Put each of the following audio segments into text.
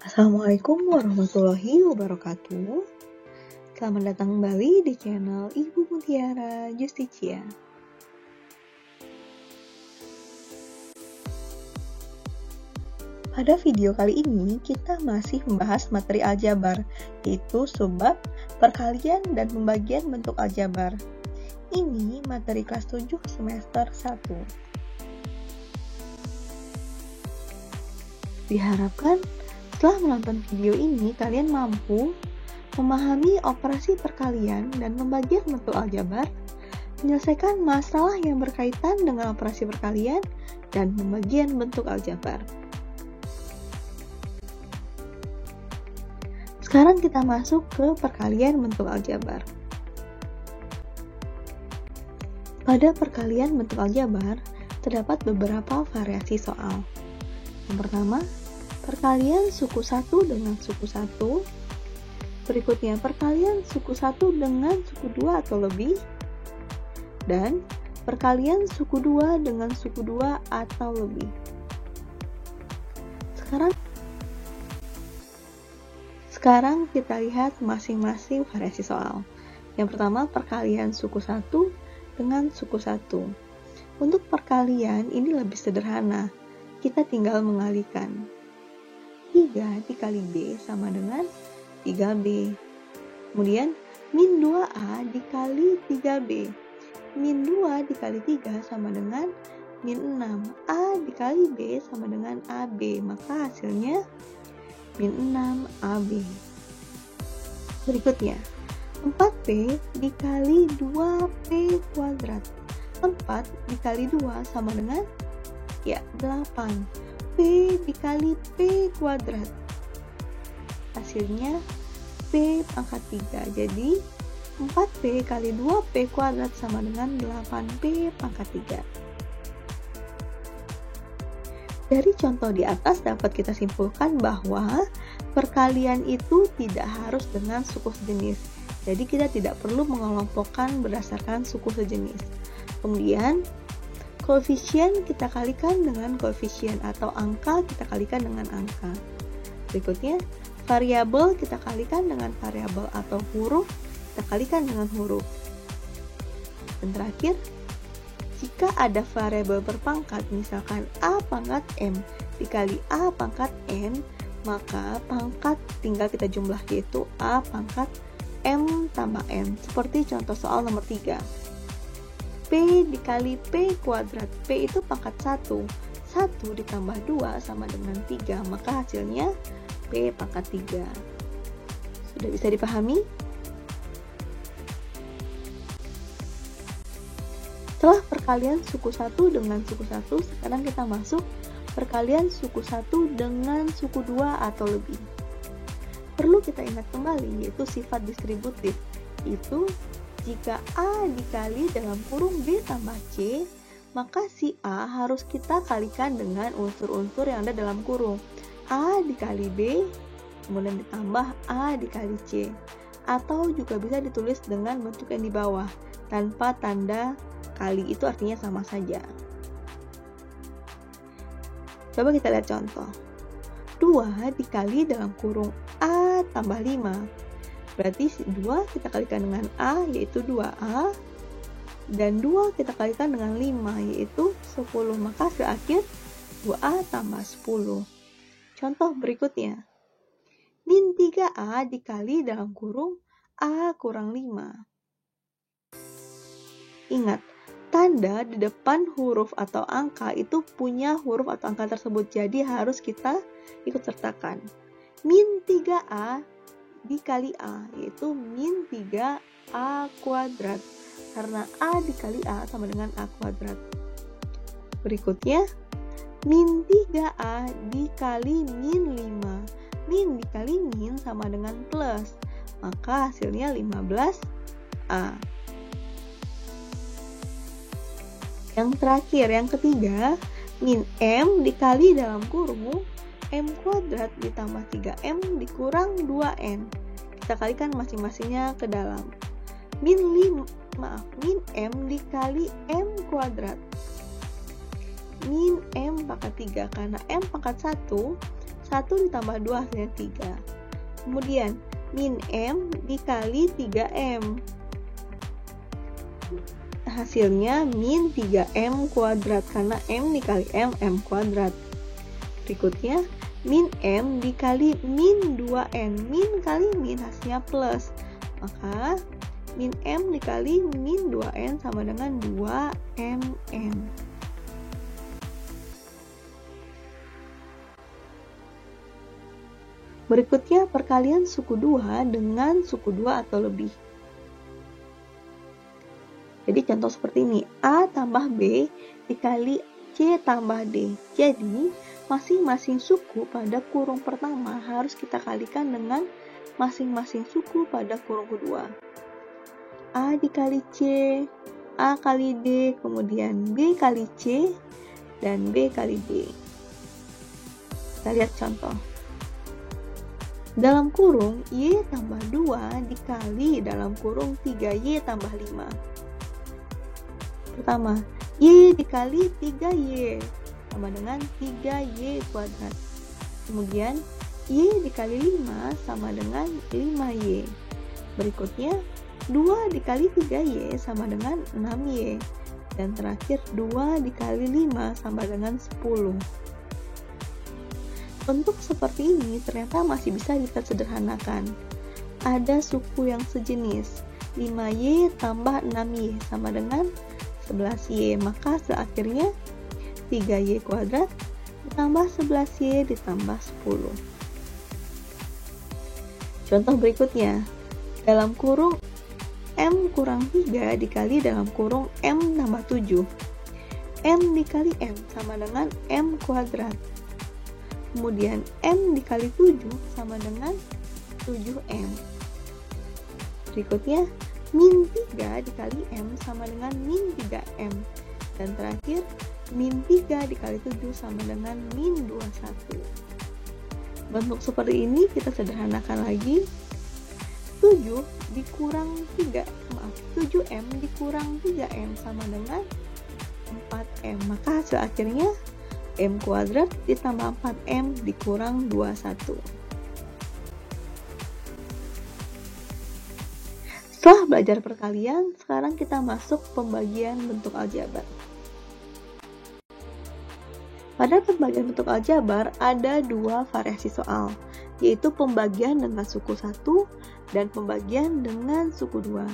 Assalamualaikum warahmatullahi wabarakatuh. Selamat datang kembali di channel Ibu Mutiara Justicia. Pada video kali ini kita masih membahas materi aljabar, yaitu subbab, perkalian, dan pembagian bentuk aljabar. Ini materi kelas 7 semester 1. Diharapkan setelah menonton video ini, kalian mampu memahami operasi perkalian dan pembagian bentuk aljabar, menyelesaikan masalah yang berkaitan dengan operasi perkalian dan pembagian bentuk aljabar. Sekarang kita masuk ke perkalian bentuk aljabar. Pada perkalian bentuk aljabar, terdapat beberapa variasi soal. Yang pertama, perkalian suku 1 dengan suku 1. Berikutnya, perkalian suku 1 dengan suku 2 atau lebih. Dan perkalian suku 2 dengan suku 2 atau lebih. Sekarang kita lihat masing-masing variasi soal. Yang pertama, perkalian suku 1 dengan suku 1. Untuk perkalian ini lebih sederhana. Kita tinggal mengalihkan. 3 dikali B sama dengan 3B. Kemudian, min 2A dikali 3B. Min 2 dikali 3 sama dengan min 6. A dikali B sama dengan AB. Maka hasilnya min 6AB. Berikutnya, 4P dikali 2P kuadrat. 4 dikali 2 sama dengan 8. P dikali P kuadrat. Hasilnya P pangkat 3. Jadi 4P kali 2P kuadrat sama dengan 8P pangkat 3. Dari contoh di atas dapat kita simpulkan bahwa perkalian itu tidak harus dengan suku sejenis. Jadi kita tidak perlu mengelompokkan berdasarkan suku sejenis. Kemudian koefisien kita kalikan dengan koefisien atau angka kita kalikan dengan angka. Berikutnya, variabel kita kalikan dengan variabel atau huruf kita kalikan dengan huruf. Dan terakhir, jika ada variabel berpangkat, misalkan A pangkat M dikali A pangkat N, maka pangkat tinggal kita jumlah, yaitu A pangkat M tambah N. Seperti contoh soal nomor 3. P dikali P kuadrat. P itu pangkat 1. 1 ditambah 2 sama dengan 3. Maka hasilnya P pangkat 3. Sudah bisa dipahami? Setelah perkalian suku 1 dengan suku 1, sekarang kita masuk perkalian suku 1 dengan suku 2 atau lebih. Perlu kita ingat kembali, yaitu sifat distributif. Itu jika A dikali dalam kurung B tambah C, maka si A harus kita kalikan dengan unsur-unsur yang ada dalam kurung. A dikali B, kemudian ditambah A dikali C. Atau juga bisa ditulis dengan bentuk yang di bawah, tanpa tanda kali, itu artinya sama saja. Coba kita lihat contoh. 2 dikali dalam kurung A tambah 5. Berarti 2 kita kalikan dengan A, yaitu 2A. Dan 2 kita kalikan dengan 5, yaitu 10. Maka hasil akhir 2A tambah 10. Contoh berikutnya. Min 3A dikali dalam kurung A kurang 5. Ingat, tanda di depan huruf atau angka itu punya huruf atau angka tersebut. Jadi harus kita ikut sertakan. Min 3A dikali A, yaitu min 3A kuadrat. Karena A dikali A sama dengan A kuadrat. Berikutnya, min 3A dikali min 5. Min dikali min sama dengan plus. Maka hasilnya 15A. Yang terakhir, yang ketiga, min M dikali dalam kurung M kuadrat ditambah 3M dikurang 2N. Kita kalikan masing-masingnya ke dalam. Min M dikali M kuadrat. Min M pangkat 3. Karena M pangkat 1 1 ditambah 2 hasilnya 3. Kemudian min M dikali 3M. Hasilnya min 3M kuadrat, karena M dikali M kuadrat. Berikutnya min M dikali min 2N. Min kali min hasilnya plus. Maka min M dikali min 2N sama dengan 2MN. Berikutnya perkalian suku 2 dengan suku 2 atau lebih. Jadi contoh seperti ini, A tambah B dikali C tambah D. Jadi masing-masing suku pada kurung pertama harus kita kalikan dengan masing-masing suku pada kurung kedua. A dikali C, A kali D, kemudian B kali C, dan B kali D. Kita lihat contoh. Dalam kurung Y tambah 2 dikali dalam kurung 3Y tambah 5. Pertama, Y dikali 3Y sama dengan 3Y kuadrat. Kemudian Y dikali 5 sama dengan 5Y. Berikutnya 2 dikali 3Y sama dengan 6Y. Dan terakhir 2 dikali 5 sama dengan 10. Bentuk seperti ini ternyata masih bisa kita sederhanakan. Ada suku yang sejenis, 5Y tambah 6Y sama dengan 11Y. Maka hasil akhirnya 3Y kuadrat ditambah 11Y ditambah 10. Contoh berikutnya, dalam kurung M kurang 3 dikali dalam kurung M tambah 7. M dikali M sama dengan M kuadrat. Kemudian M dikali 7 sama dengan 7M. Berikutnya, min 3 dikali M sama dengan min 3M. Dan terakhir, min 3 dikali 7 sama dengan min 21. Bentuk seperti ini kita sederhanakan lagi. 7M dikurang 3M sama dengan 4M. Maka hasil akhirnya M kuadrat ditambah 4M dikurang 21. Setelah belajar perkalian, sekarang kita masuk pembagian bentuk aljabar. Pada pembagian bentuk aljabar ada 2 variasi soal, yaitu pembagian dengan suku 1 dan pembagian dengan suku 2.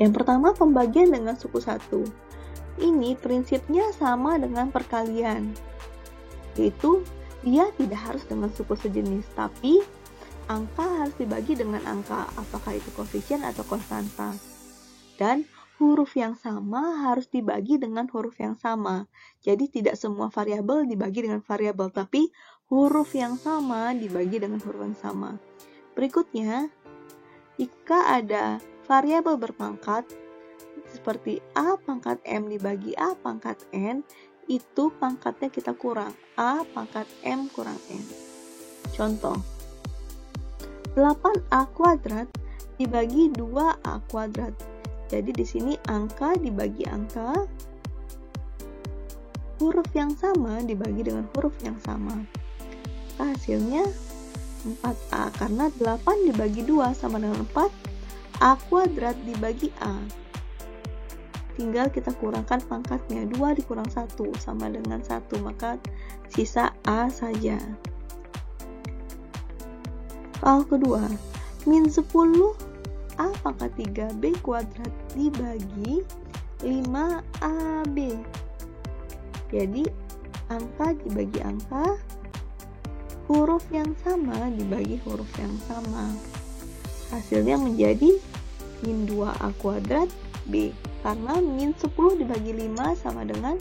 Yang pertama, pembagian dengan suku 1. Ini prinsipnya sama dengan perkalian, yaitu dia tidak harus dengan suku sejenis, tapi angka harus dibagi dengan angka, apakah itu koefisien atau konstanta. Dan huruf yang sama harus dibagi dengan huruf yang sama. Jadi tidak semua variabel dibagi dengan variabel, tapi huruf yang sama dibagi dengan huruf yang sama. Berikutnya, jika ada variabel berpangkat, seperti A pangkat M dibagi A pangkat N, itu pangkatnya kita kurang, A pangkat M kurang N. Contoh, 8A kuadrat dibagi 2A kuadrat. Jadi di sini angka dibagi angka, huruf yang sama dibagi dengan huruf yang sama. Hasilnya 4A, karena 8 dibagi 2 sama dengan 4, A kuadrat dibagi A. Tinggal kita kurangkan pangkatnya, 2 dikurang 1 sama dengan 1, maka sisa A saja. Soal kedua, min 10 A pangkat 3B kuadrat dibagi 5AB. Jadi angka dibagi angka, huruf yang sama dibagi huruf yang sama. Hasilnya menjadi min 2A kuadrat B. Karena min 10 dibagi 5 sama dengan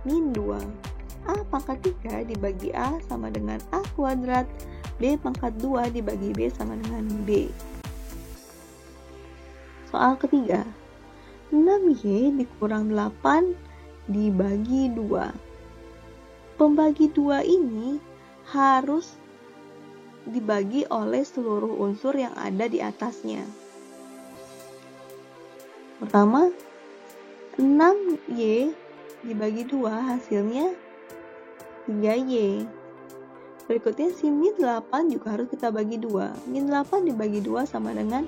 min 2. A pangkat 3 dibagi A sama dengan A kuadrat. B pangkat 2 dibagi B sama dengan B. Soal ketiga, 6Y dikurang 8 dibagi 2. Pembagi 2 ini harus dibagi oleh seluruh unsur yang ada di atasnya. Pertama, 6Y dibagi 2 hasilnya 3Y. Berikutnya si min 8 juga harus kita bagi 2. Min 8 dibagi 2 sama dengan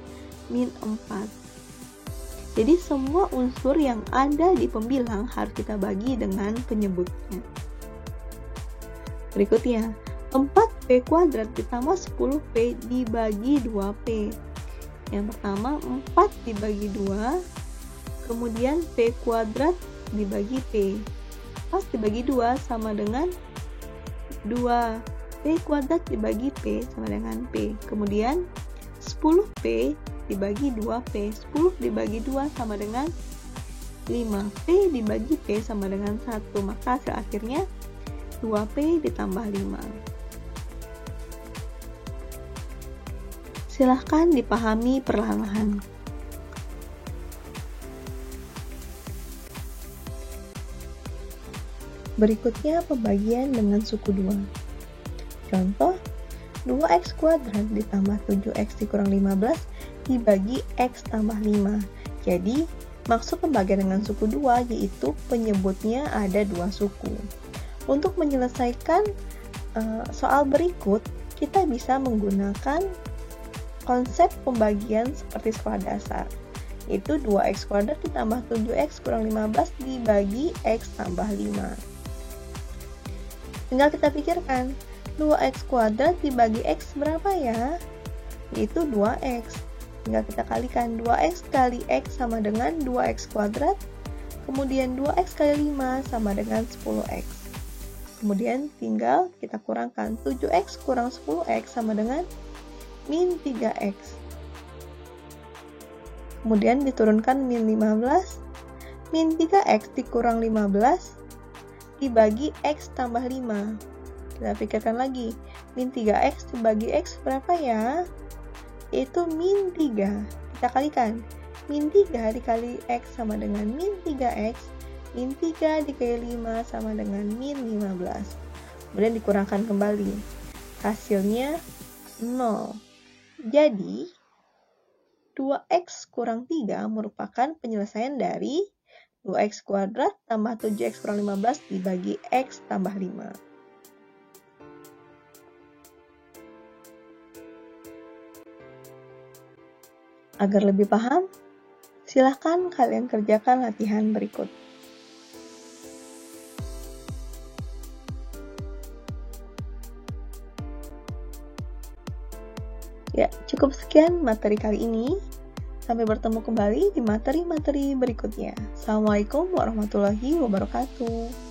min 4. Jadi semua unsur yang ada di pembilang harus kita bagi dengan penyebutnya. Berikutnya, 4P kuadrat ditambah 10P dibagi 2P. Yang pertama 4 dibagi 2, kemudian P kuadrat dibagi P. Pas dibagi 2 sama dengan 2. P kuadrat dibagi P sama dengan P. Kemudian 10P dibagi 2P. 10 dibagi 2 sama dengan 5. P dibagi P sama dengan 1. Maka hasil akhirnya 2P ditambah 5. Silahkan dipahami perlahan-lahan. Berikutnya pembagian dengan suku 2. Contoh, 2x kuadrat ditambah 7x dikurang 15 dibagi x tambah 5. Jadi, maksud pembagian dengan suku 2 yaitu penyebutnya ada 2 suku. Untuk menyelesaikan soal berikut, kita bisa menggunakan konsep pembagian seperti sekolah dasar, yaitu 2x kuadrat ditambah 7x kurang 15 dibagi x tambah 5. Tinggal kita pikirkan, 2x kuadrat dibagi x berapa ya? Yaitu 2x. Tinggal kita kalikan, 2x kali x sama dengan 2x kuadrat, kemudian 2x kali 5 sama dengan 10x. Kemudian tinggal kita kurangkan, 7x kurang 10x sama dengan min 3x. Kemudian diturunkan min 15, min 3x dikurang 15 dibagi x tambah 5. Kita pikirkan lagi, min 3x dibagi x berapa ya? Yaitu min 3. Kita kalikan, min 3 dikali x sama dengan min 3x, min 3 dikali 5 sama dengan min 15. Kemudian dikurangkan kembali. Hasilnya 0. Jadi, 2x kurang 3 merupakan penyelesaian dari 2x kuadrat tambah 7x kurang 15 dibagi x tambah 5. Agar lebih paham, silahkan kalian kerjakan latihan berikut. Ya, cukup sekian materi kali ini. Sampai bertemu kembali di materi-materi berikutnya. Assalamualaikum warahmatullahi wabarakatuh.